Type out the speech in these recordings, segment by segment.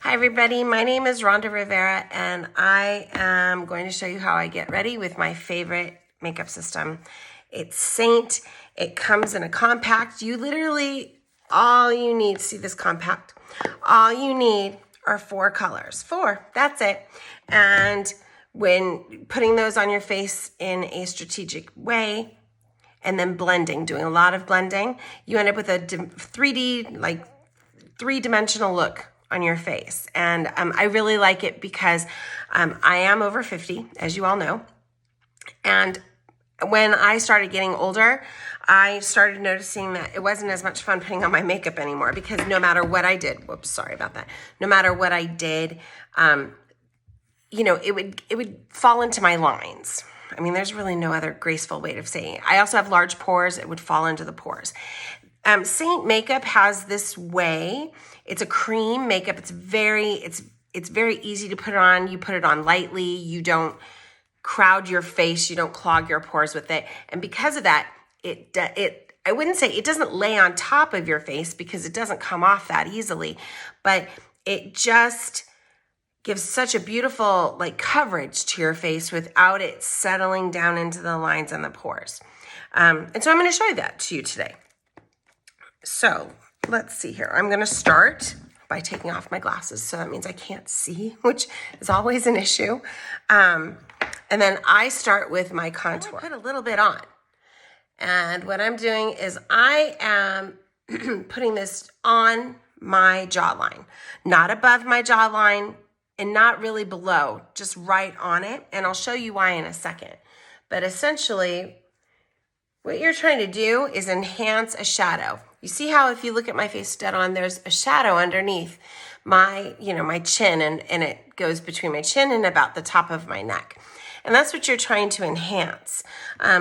Hi everybody, my name is Rhonda Rivera and I am going to show you how I get ready with my favorite makeup system. It's Seint. It comes in a compact. All you need, see this compact? All you need are 4 colors. 4, that's it. And when putting those on your face in a strategic way and then blending, doing a lot of blending, you end up with a 3D, like 3-dimensional look on your face. And I really like it because I am over 50, as you all know. And when I started getting older, I started noticing that it wasn't as much fun putting on my makeup anymore because no matter what I did, no matter what I did, it would fall into my lines. I mean, there's really no other graceful way of saying it. I also have large pores. It would fall into the pores. Seint makeup has this way. It's a cream makeup. It's very easy to put on. You put it on lightly. You don't crowd your face. You don't clog your pores with it. And because of that, I wouldn't say it doesn't lay on top of your face because it doesn't come off that easily, but it just gives such a beautiful coverage to your face without it settling down into the lines and the pores. And so I'm going to show you that to you today. So let's see here. I'm going to start by taking off my glasses. So that means I can't see, which is always an issue. And then I start with my contour. I put a little bit on. And what I'm doing is I am putting this on my jawline, not above my jawline and not really below, just right on it. And I'll show you why in a second. But essentially, what you're trying to do is enhance a shadow. You see how if you look at my face dead on, there's a shadow underneath my chin, and it goes between my chin and about the top of my neck. And that's what you're trying to enhance.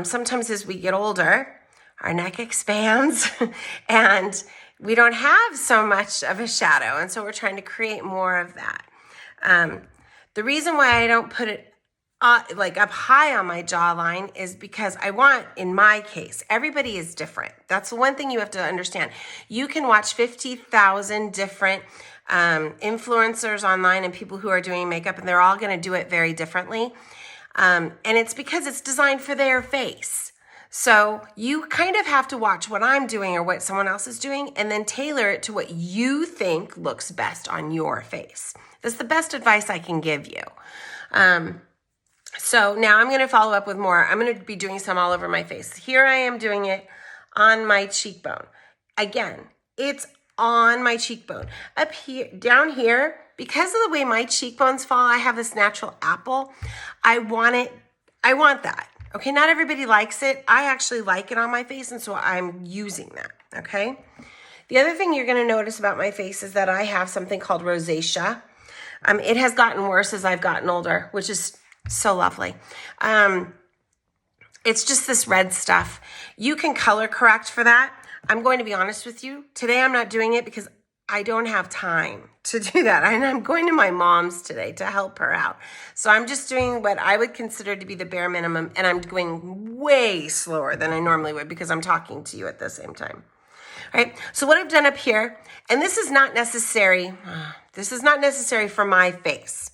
Sometimes as we get older, our neck expands and we don't have so much of a shadow. And so we're trying to create more of that. The reason why I don't put it up high on my jawline is because I want, in my case, everybody is different. That's the one thing you have to understand. You can watch 50,000 different influencers online and people who are doing makeup, and they're all going to do it very differently. And it's because it's designed for their face. So you kind of have to watch what I'm doing or what someone else is doing and then tailor it to what you think looks best on your face. That's the best advice I can give you. So now I'm going to follow up with more. I'm going to be doing some all over my face. Here I am doing it on my cheekbone. Again, it's on my cheekbone. Up here, down here, because of the way my cheekbones fall, I have this natural apple. I want that. Okay, not everybody likes it. I actually like it on my face, and so I'm using that, okay? The other thing you're going to notice about my face is that I have something called rosacea. It has gotten worse as I've gotten older, which is so lovely. It's just this red stuff. You can color correct for that. I'm going to be honest with you. Today I'm not doing it because I don't have time to do that. And I'm going to my mom's today to help her out. So I'm just doing what I would consider to be the bare minimum. And I'm going way slower than I normally would because I'm talking to you at the same time. All right. So what I've done up here, and this is not necessary. This is not necessary for my face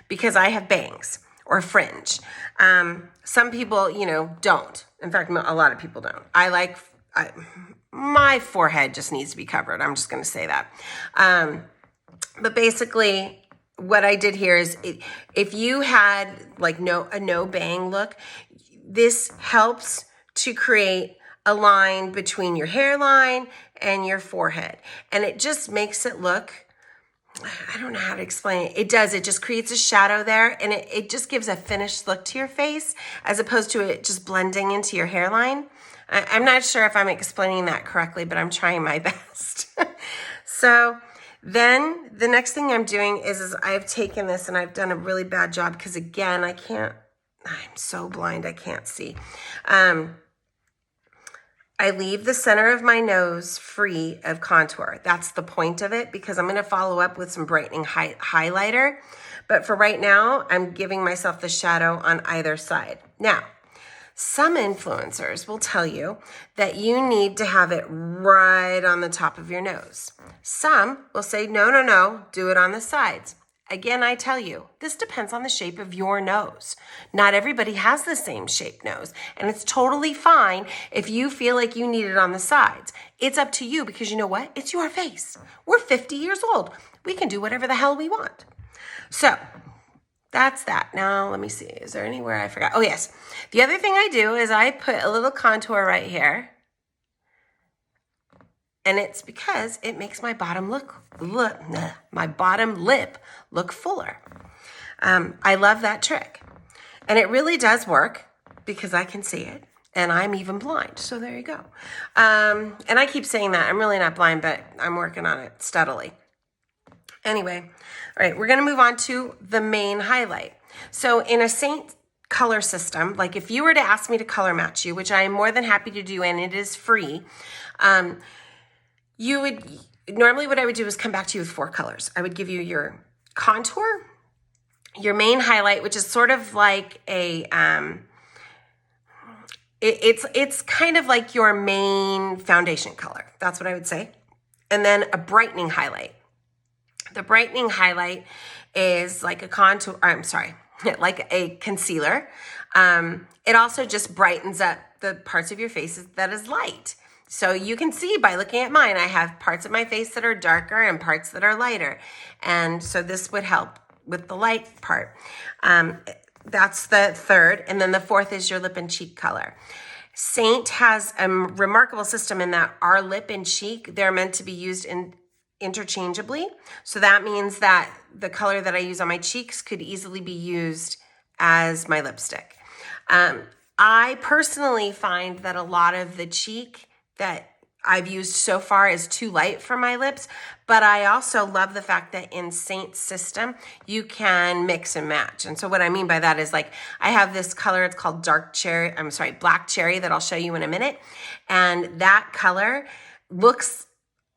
because I have bangs or fringe. Some people, don't. In fact, a lot of people don't. My forehead just needs to be covered. I'm just going to say that. But basically, what I did here is, if you had a no bang look, this helps to create a line between your hairline and your forehead, and it just makes it look. I don't know how to explain it. It does. It just creates a shadow there, and it just gives a finished look to your face as opposed to it just blending into your hairline. I'm not sure if I'm explaining that correctly, but I'm trying my best. So then the next thing I'm doing is I've taken this, and I've done a really bad job because, again, I'm so blind I can't see. I leave the center of my nose free of contour. That's the point of it, because I'm going to follow up with some brightening highlighter. But for right now, I'm giving myself the shadow on either side. Now, Some influencers will tell you that you need to have it right on the top of your nose. Some will say, no, do it on the sides. Again, I tell you, this depends on the shape of your nose. Not everybody has the same shaped nose, and it's totally fine if you feel like you need it on the sides. It's up to you because you know what? It's your face. We're 50 years old. We can do whatever the hell we want. So that's that. Now, let me see. Is there anywhere I forgot? Oh, yes. The other thing I do is I put a little contour right here. And it's because it makes my bottom lip look fuller. I love that trick. And it really does work because I can see it and I'm even blind. So there you go. And I keep saying that. I'm really not blind, but I'm working on it steadily. Anyway, all right, we're going to move on to the main highlight. So in a Seint color system, like if you were to ask me to color match you, which I am more than happy to do, and it is free, you would, normally what I would do is come back to you with 4 colors. I would give you your contour, your main highlight, which is sort of like a, it's kind of like your main foundation color. That's what I would say. And then a brightening highlight. The brightening highlight is like a contour, like a concealer. It also just brightens up the parts of your face that is light. So you can see by looking at mine, I have parts of my face that are darker and parts that are lighter. And so this would help with the light part. That's the third. And then the fourth is your lip and cheek color. Seint has a remarkable system in that our lip and cheek, they're meant to be used interchangeably. So that means that the color that I use on my cheeks could easily be used as my lipstick. I personally find that a lot of the cheek that I've used so far is too light for my lips, but I also love the fact that in Seint's system, you can mix and match. And so what I mean by that is like, I have this color, it's called black cherry that I'll show you in a minute. And that color looks,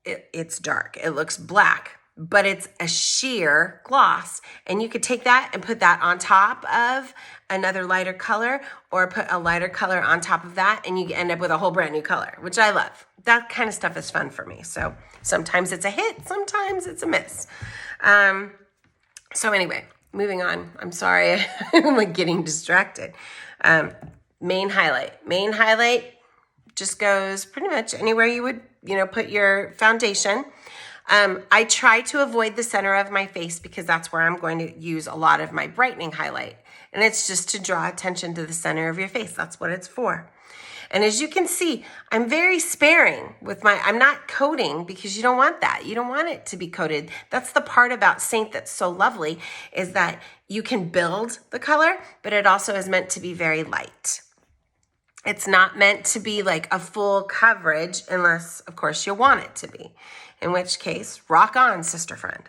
it's dark, it looks black, but it's a sheer gloss. And you could take that and put that on top of another lighter color, or put a lighter color on top of that, and you end up with a whole brand new color, which I love. That kind of stuff is fun for me. So sometimes it's a hit, sometimes it's a miss. So anyway, moving on. I'm sorry, I'm like getting distracted. Main highlight. Main highlight just goes pretty much anywhere you would, put your foundation. I try to avoid the center of my face because that's where I'm going to use a lot of my brightening highlight. And it's just to draw attention to the center of your face. That's what it's for. And as you can see, I'm very sparing with I'm not coating because you don't want that. You don't want it to be coated. That's the part about Seint that's so lovely, is that you can build the color, but it also is meant to be very light. It's not meant to be like a full coverage unless, of course, you want it to be. In which case, rock on, sister friend.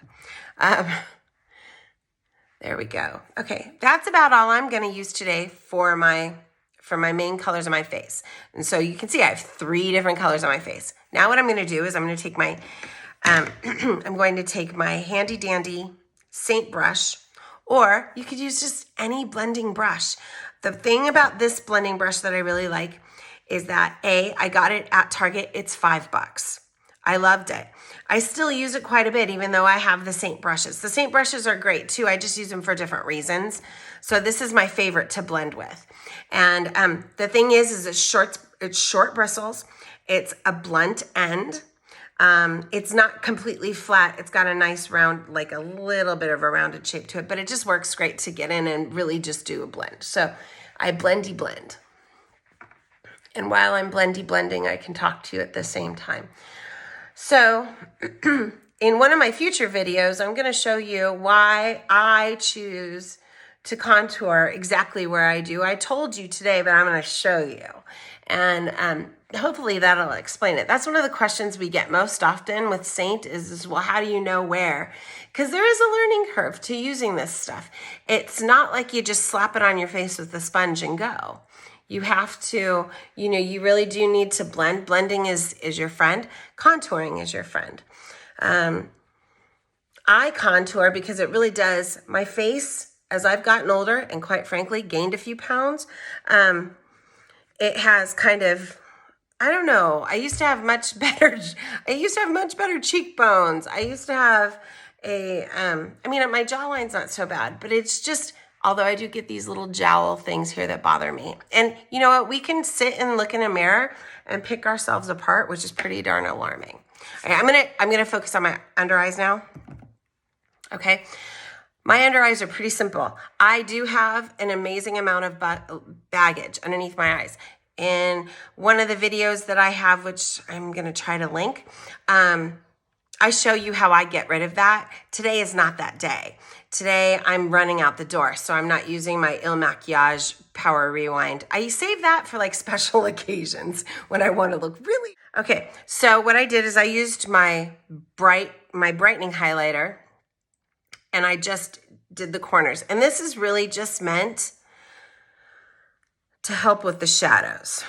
There we go. Okay, that's about all I'm going to use today for my main colors on my face. And so you can see I have 3 different colors on my face. Now what I'm going to do is I'm going to take my handy dandy Seint brush, or you could use just any blending brush. The thing about this blending brush that I really like is that I got it at Target. It's $5. I loved it. I still use it quite a bit, even though I have the Seint brushes. The Seint brushes are great too. I just use them for different reasons. So this is my favorite to blend with. And the thing is it's short bristles. It's a blunt end. It's not completely flat. It's got a nice round, like a little bit of a rounded shape to it, but it just works great to get in and really just do a blend. So I blendy blend. And while I'm blendy blending, I can talk to you at the same time. So in one of my future videos, I'm going to show you why I choose to contour exactly where I do. I told you today, but I'm going to show you. And hopefully that'll explain it. That's one of the questions we get most often with Seint is well, how do you know where? Because there is a learning curve to using this stuff. It's not like you just slap it on your face with a sponge and go. You have to, you really do need to blend. Blending is your friend. Contouring is your friend. I contour because it really does. My face, as I've gotten older and quite frankly gained a few pounds, it has kind of, I don't know. I used to have much better cheekbones. I used to have I mean, my jawline's not so bad, but it's just, although I do get these little jowl things here that bother me. And you know what? We can sit and look in a mirror and pick ourselves apart, which is pretty darn alarming. All right, I'm gonna focus on my under eyes now. Okay. My under eyes are pretty simple. I do have an amazing amount of baggage underneath my eyes. In one of the videos that I have, which I'm going to try to link, I show you how I get rid of that. Today is not that day. Today I'm running out the door, so I'm not using my Il Maquillage Power Rewind. I save that for like special occasions when I want to look really... Okay, so what I did is I used my brightening highlighter, and I just did the corners. And this is really just meant to help with the shadows.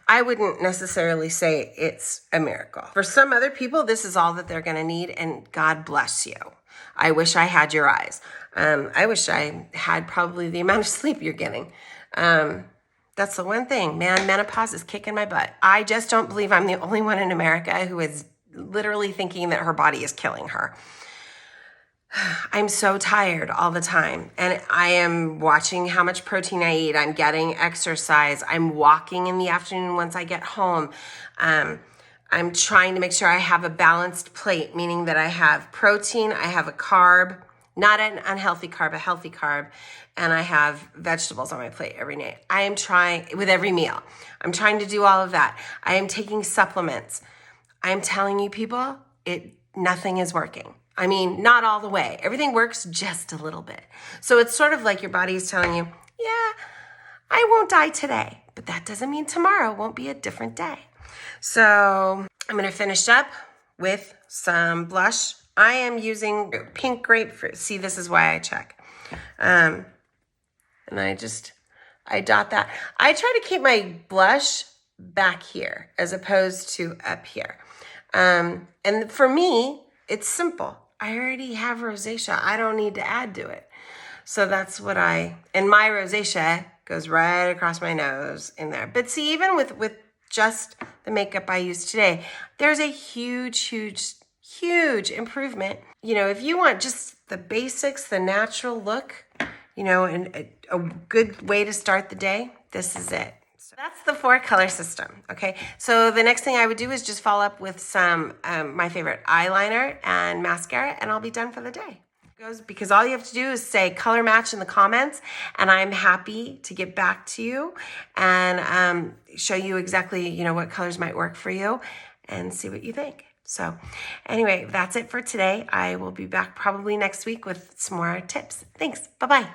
I wouldn't necessarily say it's a miracle. For some other people, this is all that they're gonna need, and God bless you. I wish I had your eyes. I wish I had probably the amount of sleep you're getting. That's the one thing, man, menopause is kicking my butt. I just don't believe I'm the only one in America who is literally thinking that her body is killing her. I'm so tired all the time, and I am watching how much protein I eat. I'm getting exercise. I'm walking in the afternoon once I get home. I'm trying to make sure I have a balanced plate, meaning that I have protein, I have a carb, not an unhealthy carb, a healthy carb, and I have vegetables on my plate every night. I am trying, with every meal, I'm trying to do all of that. I am taking supplements. I'm telling you people, nothing is working. I mean, not all the way. Everything works just a little bit. So it's sort of like your body is telling you, yeah, I won't die today, but that doesn't mean tomorrow won't be a different day. So I'm going to finish up with some blush. I am using pink grapefruit. See, this is why I check. And I dot that. I try to keep my blush back here as opposed to up here. And for me, it's simple. I already have rosacea. I don't need to add to it. So that's what and my rosacea goes right across my nose in there. But see, even with just the makeup I used today, there's a huge improvement. You know, if you want just the basics, the natural look, you know, and a good way to start the day, this is it. So that's the 4-color system, okay? So the next thing I would do is just follow up with some, my favorite eyeliner and mascara, and I'll be done for the day. Because all you have to do is say color match in the comments, and I'm happy to get back to you and show you exactly, you know, what colors might work for you and see what you think. So anyway, that's it for today. I will be back probably next week with some more tips. Thanks. Bye-bye.